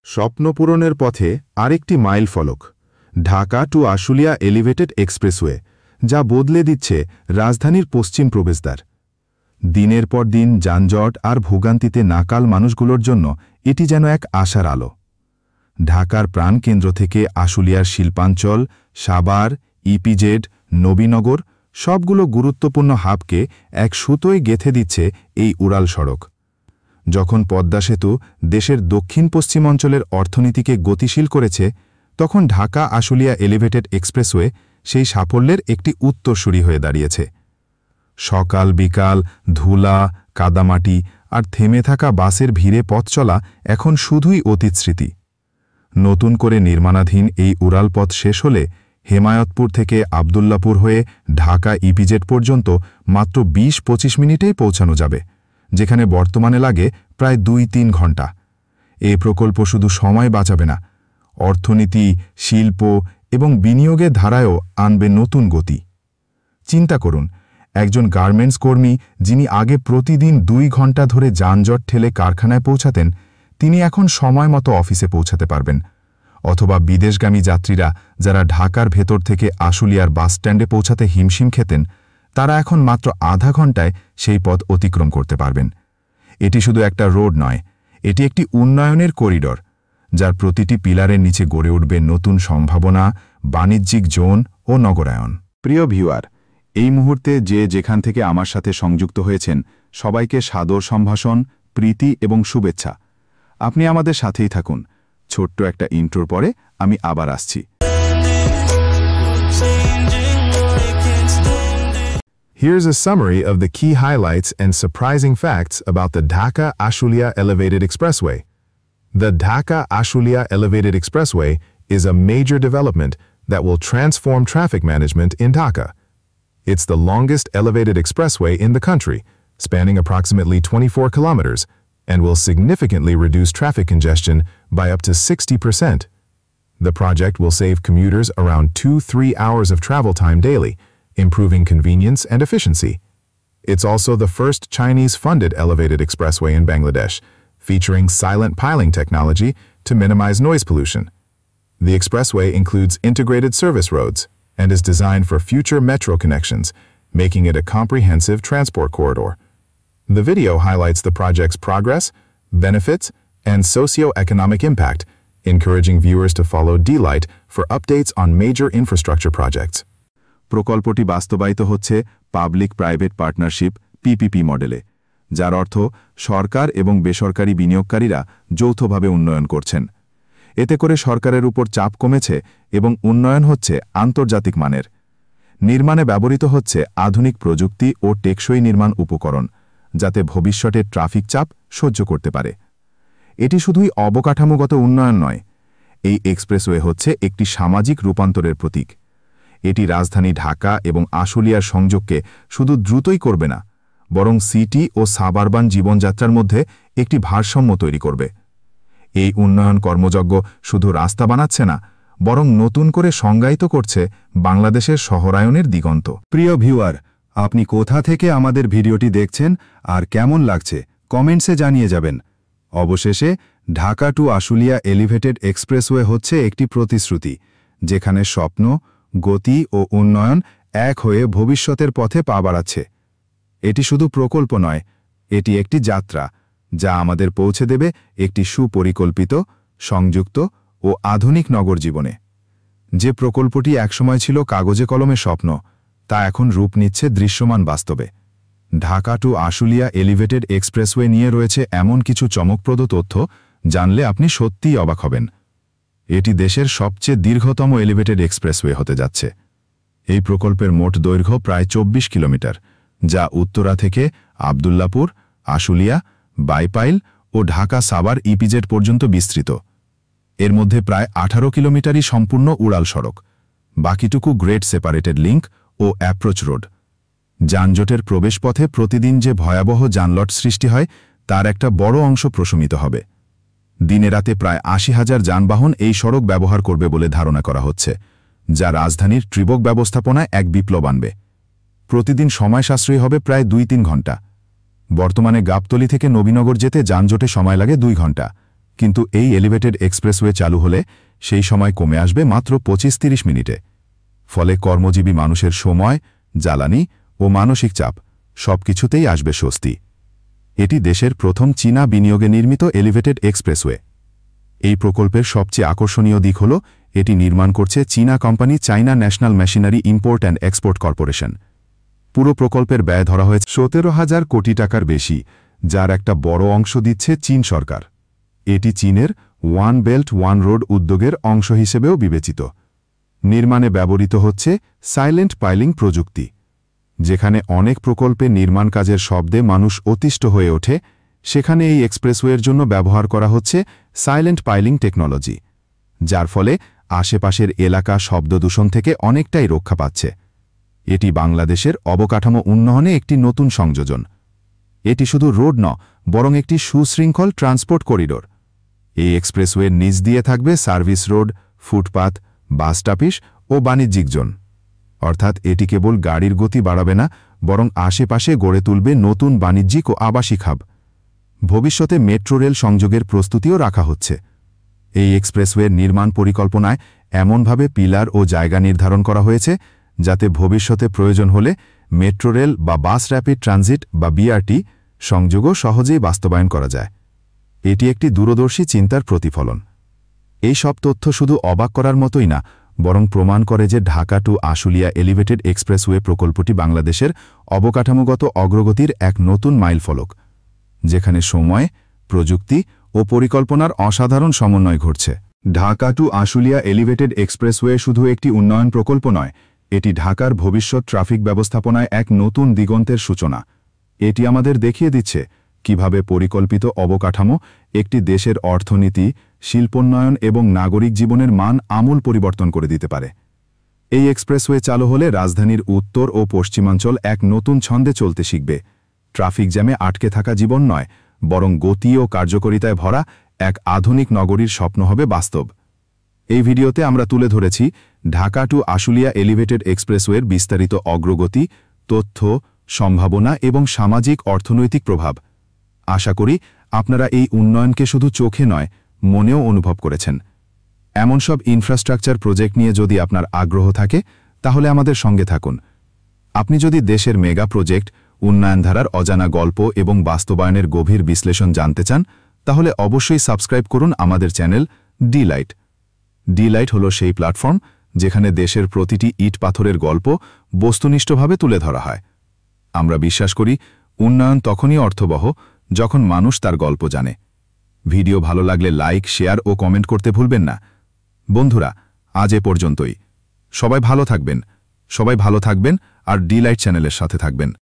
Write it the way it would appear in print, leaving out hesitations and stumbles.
স্বপ্ন পূরণের পথে আরেকটি মাইল ফলক Dhaka to Ashulia elevated expressway, যা বদলে দিচ্ছে রাজধানীর পশ্চিম প্রবেশদ্বার। দিনের পর দিন যানজট আর ভোগান্তিতে নাকাল মানুষগুলোর জন্য এটি যেন এক আশার আলো। ঢাকার প্রাণকেন্দ্র থেকে আশুলিয়ার শিল্পাঞ্চল, সাভার, ইপিজেড, নবীনগর সবগুলো গুরুত্বপূর্ণ হাবকে এক সুতোয় গেঁথে দিচ্ছে এই উড়াল সড়ক। যখন পদ্মা সেতু দেশের দক্ষিণ পশ্চিম অঞ্চলের অর্থনীতিকে গতিশীল করেছে, তখন ঢাকা আশুলিয়া এলিভেটেড এক্সপ্রেসওয়ে সেই সাফল্যের একটি উত্তরসূরি হয়ে দাঁড়িয়েছে। সকাল বিকাল ধুলা, কাদামাটি আর থেমে থাকা বাসের ভিড়ে পথ চলা এখন শুধুই অতীত স্মৃতি। নতুন করে নির্মাণাধীন এই উড়ালপথ শেষ হলে হেমায়তপুর থেকে আবদুল্লাপুর হয়ে ঢাকা ইপিজেড পর্যন্ত মাত্র ২০-২৫ মিনিটেই পৌঁছানো যাবে, যেখানে বর্তমানে লাগে প্রায় ২-৩ ঘণ্টা। এই প্রকল্প শুধু সময় বাঁচাবে না, অর্থনীতি, শিল্প এবং বিনিয়োগের ধারায়ও আনবে নতুন গতি। চিন্তা করুন, একজন গার্মেন্টস কর্মী যিনি আগে প্রতিদিন ২ ঘণ্টা ধরে যানজট ঠেলে কারখানায় পৌঁছাতেন, তিনি এখন সময় মতো অফিসে পৌঁছাতে পারবেন। অথবা বিদেশগামী যাত্রীরা যারা ঢাকার ভেতর থেকে আশুলিয়ার বাসস্ট্যান্ডে পৌঁছাতে হিমশিম খেতেন, তারা এখন মাত্র আধা ঘণ্টায় সেই পথ অতিক্রম করতে পারবেন। এটি শুধু একটা রোড নয়, এটি একটি উন্নয়নের করিডর, যার প্রতিটি পিলারের নিচে গড়ে উঠবে নতুন সম্ভাবনা, বাণিজ্যিক জোন ও নগরায়ন। প্রিয় ভিউয়ার, এই মুহূর্তে যে যেখান থেকে আমার সাথে সংযুক্ত হয়েছেন, সবাইকে সাদর সম্ভাষণ, প্রীতি এবং শুভেচ্ছা। আপনি আমাদের সাথেই থাকুন। ছোট্ট একটা ইন্ট্রোর পরে আমি আবার আসছি। Here's a summary of the key highlights and surprising facts about the Dhaka Ashulia Elevated Expressway. The Dhaka Ashulia Elevated Expressway is a major development that will transform traffic management in Dhaka. It's the longest elevated expressway in the country, spanning approximately 24 kilometers, and will significantly reduce traffic congestion by up to 60%. The project will save commuters around 2-3 hours of travel time daily, improving convenience and efficiency. It's also the first Chinese-funded elevated expressway in Bangladesh, featuring silent piling technology to minimize noise pollution. The expressway includes integrated service roads and is designed for future metro connections, making it a comprehensive transport corridor. The video highlights the project's progress, benefits, and socio-economic impact, encouraging viewers to follow D-Light for updates on major infrastructure projects. প্রকল্পটি বাস্তবায়িত হচ্ছে public private partnership PPP মডেলে, যার অর্থ সরকার এবং বেসরকারি বিনিয়োগকারীরা যৌথভাবে উন্নয়ন করছেন। এতে করে সরকারের উপর চাপ কমেছে এবং উন্নয়ন হচ্ছে আন্তর্জাতিক মানের। নির্মাণে ব্যবহৃত হচ্ছে আধুনিক প্রযুক্তি ও টেকসই নির্মাণ উপকরণ, যাতে ভবিষ্যতের ট্রাফিক চাপ সহ্য করতে পারে। এটি শুধুই অবকাঠামোগত উন্নয়ন নয়, এই এক্সপ্রেসওয়ে হচ্ছে একটি সামাজিক রূপান্তরের প্রতীক। এটি রাজধানী ঢাকা এবং আশুলিয়ার সংযোগকে শুধু দ্রুতই করবে না, বরং সিটি ও সাবারবান জীবনযাত্রার মধ্যে একটি ভারসাম্য তৈরি করবে। এই উন্নয়ন কর্মযজ্ঞ শুধু রাস্তা বানাচ্ছে না, বরং নতুন করে সংজ্ঞায়িত করছে বাংলাদেশের শহরায়নের দিগন্ত। প্রিয় ভিউয়ার, আপনি কোথা থেকে আমাদের ভিডিওটি দেখছেন আর কেমন লাগছে কমেন্টসে জানিয়ে যাবেন। অবশেষে Dhaka to Ashulia elevated expressway হচ্ছে একটি প্রতিশ্রুতি, যেখানে স্বপ্ন, গতি ও উন্নয়ন এক হয়ে ভবিষ্যতের পথে পা বাড়াচ্ছে। এটি শুধু প্রকল্প নয়, এটি একটি যাত্রা, যা আমাদের পৌঁছে দেবে একটি সুপরিকল্পিত, সংযুক্ত ও আধুনিক নগর জীবনে। যে প্রকল্পটি একসময় ছিল কাগজে কলমে স্বপ্ন, তা এখন রূপ নিচ্ছে দৃশ্যমান বাস্তবে। Dhaka to Ashulia elevated expressway নিয়ে রয়েছে এমন কিছু চমকপ্রদ তথ্য, জানলে আপনি সত্যিই অবাক হবেন। এটি দেশের সবচেয়ে দীর্ঘতম এলিভেটেড এক্সপ্রেসওয়ে হতে যাচ্ছে। এই প্রকল্পের মোট দৈর্ঘ্য প্রায় ২৪ কিলোমিটার, যা উত্তরা থেকে আবদুল্লাপুর, আশুলিয়া, বাইপাইল ও ঢাকা সাভার ইপিজেড পর্যন্ত বিস্তৃত। এর মধ্যে প্রায় ১৮ কিলোমিটারই সম্পূর্ণ উড়াল সড়ক, বাকিটুকু গ্রেড সেপারেটেড লিঙ্ক ও অ্যাপ্রোচ রোড। যানজটের প্রবেশপথে প্রতিদিন যে ভয়াবহ যানজট সৃষ্টি হয়, তার একটা বড় অংশ প্রশমিত হবে। দিনে রাতে প্রায় ৮০,০০০ যানবাহন এই সড়ক ব্যবহার করবে বলে ধারণা করা হচ্ছে, যা রাজধানীর ট্রিবক ব্যবস্থাপনায় এক বিপ্লব আনবে। প্রতিদিন সময় সাশ্রয়ী হবে প্রায় ২-৩ ঘণ্টা। বর্তমানে গাবতলী থেকে নবীনগর যেতে যানজটে সময় লাগে ২ ঘণ্টা, কিন্তু এই এলিভেটেড এক্সপ্রেসওয়ে চালু হলে সেই সময় কমে আসবে মাত্র 25-30 মিনিটে। ফলে কর্মজীবী মানুষের সময়, জ্বালানি ও মানসিক চাপ সবকিছুতেই আসবে স্বস্তি। এটি দেশের প্রথম চীনা বিনিয়োগে নির্মিত এলিভেটেড এক্সপ্রেসওয়ে। এই প্রকল্পের সবচেয়ে আকর্ষণীয় দিক হল এটি নির্মাণ করছে চীনা company China national machinery import and export corporation. পুরো প্রকল্পের ব্যয় ধরা হয়েছে 17,000 কোটি টাকার বেশি, যার একটা বড় অংশ দিচ্ছে চীন সরকার। এটি চীনের ওয়ান বেল্ট ওয়ান রোড উদ্যোগের অংশ হিসেবেও বিবেচিত। নির্মাণে ব্যবহৃত হচ্ছে সাইলেন্ট পাইলিং প্রযুক্তি। যেখানে অনেক প্রকল্পে নির্মাণ কাজের শব্দে মানুষ অতিষ্ঠ হয়ে ওঠে, সেখানে এই এক্সপ্রেসওয়ের জন্য ব্যবহার করা হচ্ছে সাইলেন্ট পাইলিং টেকনোলজি, যার ফলে আশেপাশের এলাকা শব্দদূষণ থেকে অনেকটাই রক্ষা পাচ্ছে। এটি বাংলাদেশের অবকাঠামো উন্নয়নে একটি নতুন সংযোজন। এটি শুধু রোড নয়, বরং একটি সুশৃঙ্খল ট্রান্সপোর্ট করিডোর। এই এক্সপ্রেসওয়ের নিচ দিয়ে থাকবে সার্ভিস রোড, ফুটপাথ, বাস স্টপিস ও বাণিজ্যিক জোন। অর্থাৎ এটি কেবল গাড়ির গতি বাড়াবে না, বরং আশেপাশে গড়ে তুলবে নতুন বাণিজ্যিক ও আবাসিক হাব। ভবিষ্যতে মেট্রো রেল সংযোগের প্রস্তুতিও রাখা হচ্ছে। এই এক্সপ্রেসওয়ের নির্মাণ পরিকল্পনায় এমনভাবে পিলার ও জায়গা নির্ধারণ করা হয়েছে যাতে ভবিষ্যতে প্রয়োজন হলে মেট্রো রেল বা বাস র্যাপিড ট্রানজিট বা বিআরটি সংযোগও সহজেই বাস্তবায়ন করা যায়। এটি একটি দূরদর্শী চিন্তার প্রতিফলন। এই সব তথ্য শুধু অবাক করার মতোই না, বরং প্রমাণ করে যে Dhaka to Ashulia elevated expressway প্রকল্পটি বাংলাদেশের অবকাঠামোগত অগ্রগতির এক নতুন মাইলফলক, যেখানে সময়, প্রযুক্তি ও পরিকল্পনার অসাধারণ সমন্বয় ঘটছে। Dhaka to Ashulia elevated expressway শুধু একটি উন্নয়ন প্রকল্প নয়, এটি ঢাকার ভবিষ্যৎ ট্রাফিক ব্যবস্থাপনায় এক নতুন দিগন্তের সূচনা। এটি আমাদের দেখিয়ে দিচ্ছে কিভাবে পরিকল্পিত অবকাঠামো একটি দেশের অর্থনীতি, শিল্পোন্নয়ন এবং নাগরিক জীবনের মান আমূল পরিবর্তন করে দিতে পারে। এই এক্সপ্রেসওয়ে চালু হলে রাজধানীর উত্তর ও পশ্চিমাঞ্চল এক নতুন ছন্দে চলতে শিখবে। ট্রাফিক জ্যামে আটকে থাকা জীবন নয়, বরং গতি ও কার্যকরিতায় ভরা এক আধুনিক নগরীর স্বপ্ন হবে বাস্তব। এই ভিডিওতে আমরা তুলে ধরেছি ঢাকা টু আশুলিয়া এলিভেটেড এক্সপ্রেসওয়ের বিস্তারিত অগ্রগতি, তথ্য, সম্ভাবনা এবং সামাজিক অর্থনৈতিক প্রভাব। আশা করি আপনারা এই উন্নয়নকে শুধু চোখে নয়, মনেও অনুভব করেছেন। এমন সব ইনফ্রাস্ট্রাকচার প্রজেক্ট নিয়ে যদি আপনার আগ্রহ থাকে, তাহলে আমাদের সঙ্গে থাকুন। আপনি যদি দেশের মেগা প্রজেক্ট, উন্নয়নধারার অজানা গল্প এবং বাস্তবায়নের গভীর বিশ্লেষণ জানতে চান, তাহলে অবশ্যই সাবস্ক্রাইব করুন আমাদের চ্যানেল ডি-লাইট। ডি-লাইট হল সেই প্ল্যাটফর্ম যেখানে দেশের প্রতিটি ইট পাথরের গল্প বস্তুনিষ্ঠভাবে তুলে ধরা হয়। আমরা বিশ্বাস করি উন্নয়ন তখনই অর্থবহ যখন মানুষ তার গল্প জানে। ভিডিও ভালো লাগলে লাইক, শেয়ার ও কমেন্ট করতে ভুলবেন না। বন্ধুরা, আজ এ পর্যন্তই। সবাই ভালো থাকবেন আর ডি-লাইট চ্যানেলের সাথে থাকবেন।